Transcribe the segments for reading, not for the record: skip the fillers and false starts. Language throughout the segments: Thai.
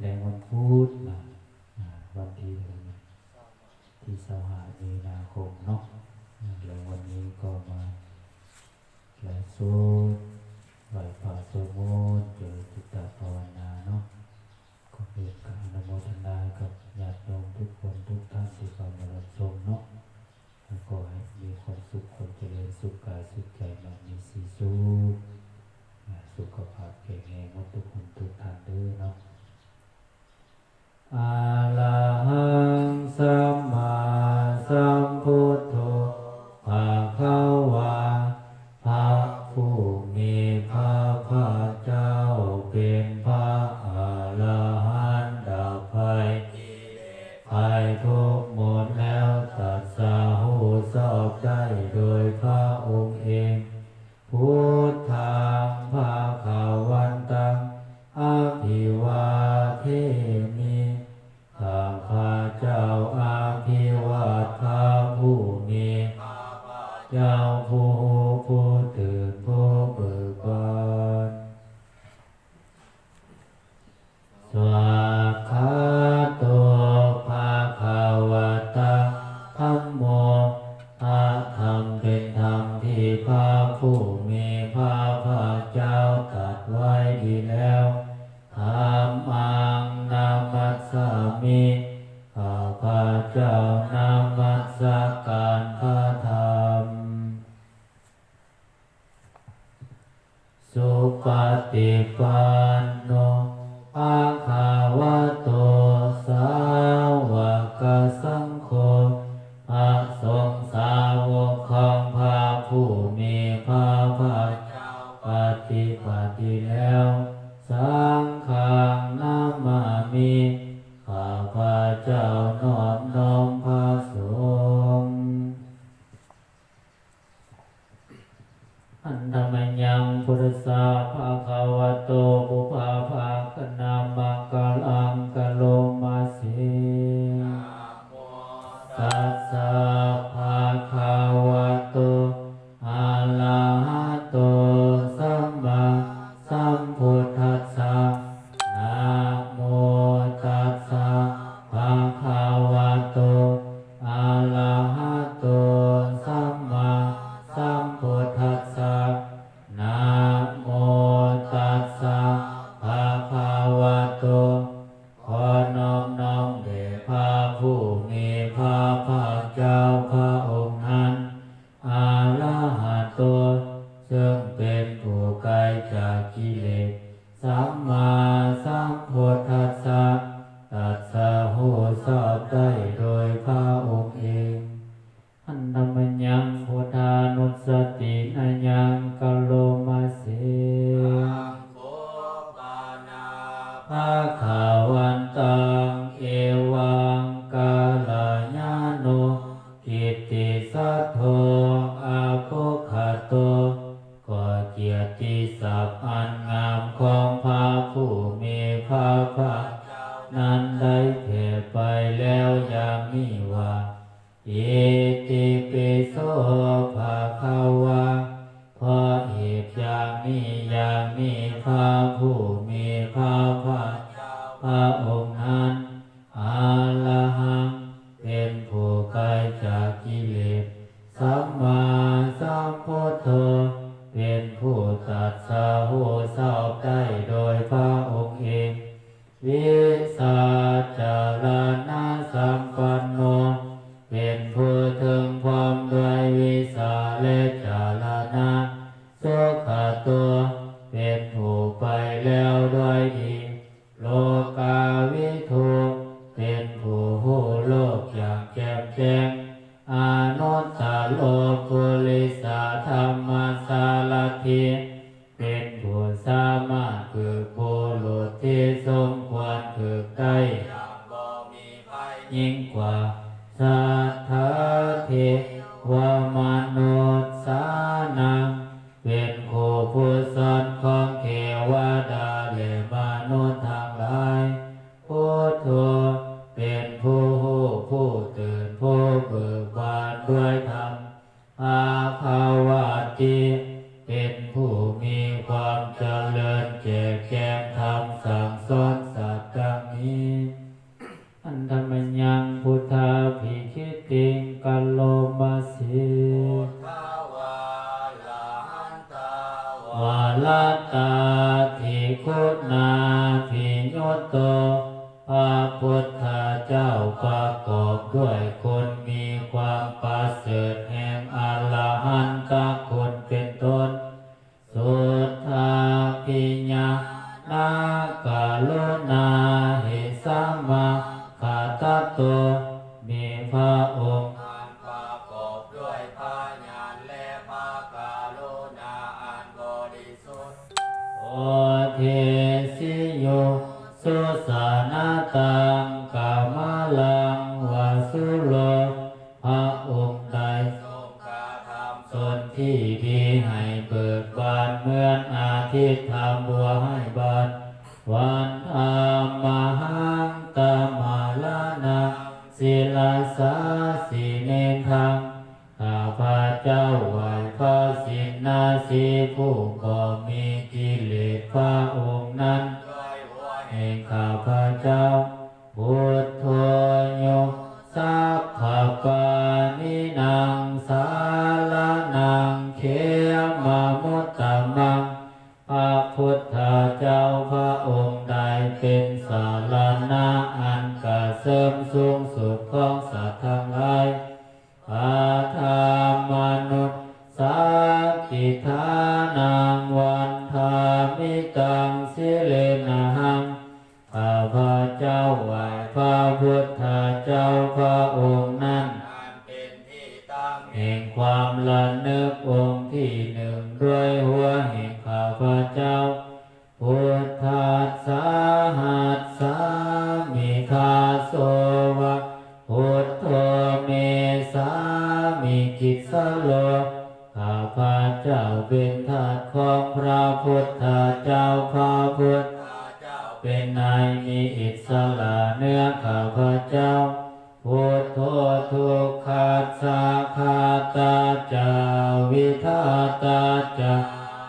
รงวันพุธนะวันที่25 มีนาคมเนาะแล้ววันนี้ก็มาไลฟ์สดไหว้พระสวดมนต์เจริญจิตตภาวนาเนาะก็เรียนการอนุโมทนากับญาติโยมทุกคนทุกท่านที่เข้ามารับชมเนาะแล้วก็ให้มีความสุขความเจริญสุขกายสุขใจมันมีสีสุขสุขภาพแข็งแรงหมดทุกคนทุกท่านด้วยเนาะอะระหังสัมมาสัมพุทโธภะคะวาพระผู้มีพระภาคเจ้าเป็นพระอรหันต์ดับภัยภัยทุกข์หมดแล้วตรัสรู้ชอบได้โดยพระองค์เองพุทธังภะคะวันตังอะภิวาเทมิข้าพระเจ้าอาภิวาทพระผู้มีเจ้าผู้ตื่นผู้เบิกบานสวากขาโตภะคะวะตาธัมโมพระธรรมเป็นธรรมที่พระผู้มีพระภาคเจ้าตรัสไว้ดีแล้วธัมมังนามัสสามิข้าพระเจ้านามัสการพระธรรมสุปฏิปันโนภะคะวะโตสาวกสังโฆพระสงฆ์สาวกของพระผู้มีพระภาคเจ้าปฏิบัติดีแล้วสังฆังนามามิข้าพระเจ้านอบน้อมพระสงฆ์อันธรรมยังพุทธสาภะคะวะโตปุพพะภาคนามังกลังกะโลมาสิตัสสะภะคะวะโตอะระหะโตสัมมาสัมพุทธัสสะนะโมตัสสะภะคะวะโตอะระหะโตสัมมาสัมพุทธัสสะนะโมตัสสะภะคะวะโตขอนอบน้อมแด่พระผู้มีพระภาคเจ้าพระองค์นั้นอะระหะโตซึ่งเป็นผู้ไกลจากกิเลสสัมมาสัมพุทธัสสะตรัสรู้ชอบได้โดยพระองค์เองอันธรรมยังพุทธานุสติอายังกะโลมาสิภะคะวันตังเอวังกาลยาโนกิตติสัทโธอาภุคโตก็เกียรติศัพท์อันงามของพระผู้มีพระภาคเจ้านั้นได้แผ่ไปแล้วอย่างนี้ว่าอิติปิโสภะคะวะเพราะเหตุอย่างนี้พระผู้มีพระภาคเจ้าพระองค์นั้นอะระหังเป็นผู้ไกลจากกิเลสสัมมาสัมพุทโธเป็นผู้ตรัสรู้ชอบได้โดยพระองค์เองวิสัจจารณสัมปันโนเป็นผู้ถึงพร้อมด้วยวิสาและจารณะสุขตัวเป็นผู้ไปแล้วด้วยดีโลกาวิทูเป็นผู้รู้โลกอย่างแจ่มแจ้งอนุตตโลกุลิสาธรรมสารถิเป็นผู้สามารถฝึกบุรุษที่สมควรฝึกได้อย่างบ่มีภัยยิ่งกว่าสัทธาเทวมนุษย์สานังเป็นผู้ผู้สอนของเทวดาและมนุษย์ทั้งหลายพุทโธเป็นผู้รู้ผู้ตื่นผู้เบิกบานด้วยธรรมภะวะติเป็นผู้มีความเจริญแก่แจ้งธรรมสั่งสอนสัตว์ดังนี้ ตาทิคุณาภิโยโตพระพุทธเจ้าประกอบด้วยคุณมีความประเสริฐแห่งอรหันตคุณเป็นต้นสุทธาภิญญานากาลุณาหิสัมมาขาตโตมีพระองค์อันประกอบด้วยพระญาณและพระกรุณาอันบริสุทธิ์โอเทสิโยสุสานาตังกามลังวาสุโลพระองค์ใดทรงกระทำส่วนที่ดีให้เบิกบานเหมือนอาทิตย์ทำบัวให้บานวันธรรมหังตมาลานาศิลาสาสิเนทังข้าพระเจ้าไหวพระสินนาสีผู้บ่มีกิเลสพระองค์นั้นแห่งข้าพระเจ้าพุทโธโยสัพพปานินางสาลานังเขมมุตตมังพระพุทธเจ้าพระองค์ใดเป็นสารณะอันกเสริมสูงสุดของสัตว์ทั้งหลายพระธรรมนุษย์สัตติทานังวันธามิตังสิเลนะหังข้าพระเจ้าไหวพระพุทธเจ้าพระองค์นั้นเป็นที่ตั้งแห่งความระลึกองค์ที่หนึ่งด้วยหัวแห่งข้าพระเจ้าพุทธัสสะหัสสะมิทาโสวะพุทโธเมสามิกิสสโลข้าพระเจ้าเป็นทาสของพระพุทธเจ้าพระพุทธเป็นนายมีอิสระเนื้อข้าพระเจ้าพุทโธทุกขัสสะขาตาจาวิทาตาจา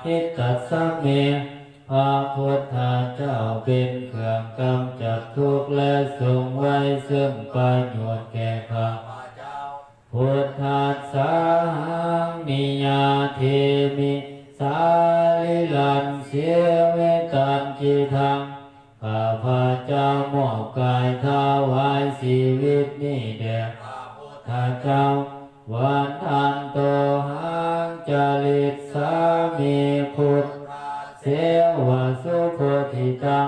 หิตัสสะเมพระพุทธเจ้าเป็นเครื่องกำจัดทุกข์และทรงไว้ซึ่งประโยชน์แก่ข้าพระเจ้าพุทธัสสะหังนิยาเทมิสาลิลันเสเวตันจิทังข้าพระเจ้ามอบกายถวายชีวิตนี้แด่พระพุทธเจ้าวันทันโตหังจริตสามีพุทธเสวะสุโพธิตัง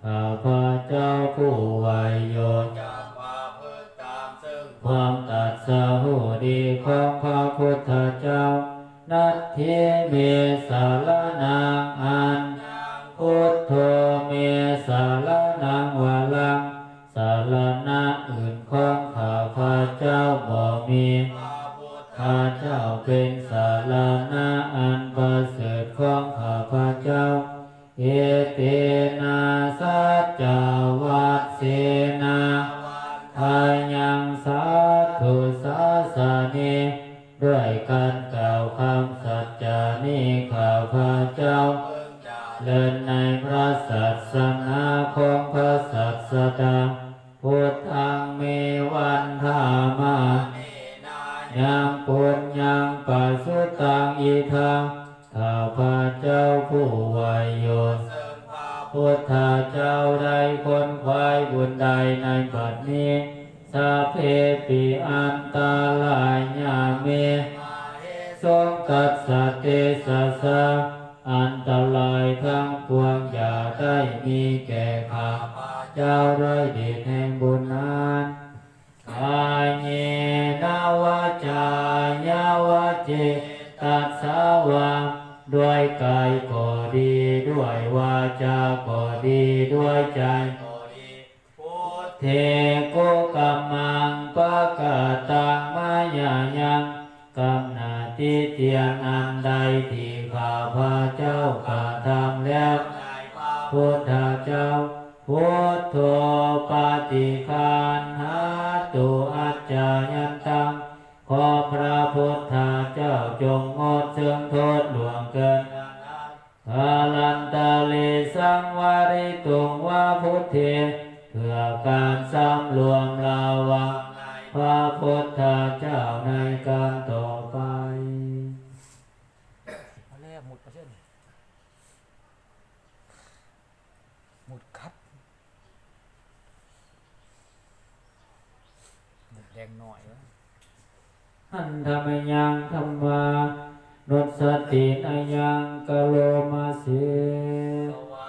ข้าพระเจ้าผู้ไวยโยจากความพึกตามซึ่งความตรัสรู้ดีของพระพุทธเจ้านัตถิเมสารนังอันพุทโธเมสารนังวาลังสารณะอื่นของข้าพระเจ้าบ่มีข้าเจ้าเป็นสารณะอันประเสริฐของข้าพระเจ้าเอเตนะสัจจวัตเสนาทายังสาธุสาสานิด้วยการกล่าวคำสัจจานี้ข้าพระเจ้าเลิศในพระศาสนาของพระศาสดาพุทธังเมวันธามายังปุญญังปัสสุตังอิทังข้าพระเจ้าผู้ไวยโยพุทธเจ้าได้คนควายบุญใดในบัดนี้สัพเพปิอันตรายาเมทรงตัสสะเตสะสะอันตรายทั้งปวงอย่าได้มีแก่ข้าพระเจ้าด้วยเดชแห่งบุญนั้นกายเยนาวาจายาวาเจตัสสาวะด้วยกายก็ดีด้วยวาจาก็ดีด้วยใจก็ดีพุทเทโกกัมมังปะกะตังมายายังกำนาติเตียนอันใดที่ข้าพระเจ้ากระทำแล้วพุทธเจ้าพุทโธปฏิคันหาตุอัจจายันตังขอพระพุทธเจ้าจงงดซึ่งโทษล่วงเกินกาลันตาลิสังวาริตุงวาพุทเทเพื่อการสำรวมระวังพระพุทธเจ้าในการต่อไป มุดคัดหมุดแดงหน่อยวะ หันธรรมยังธรรมานุสตินายังกะโลมาเส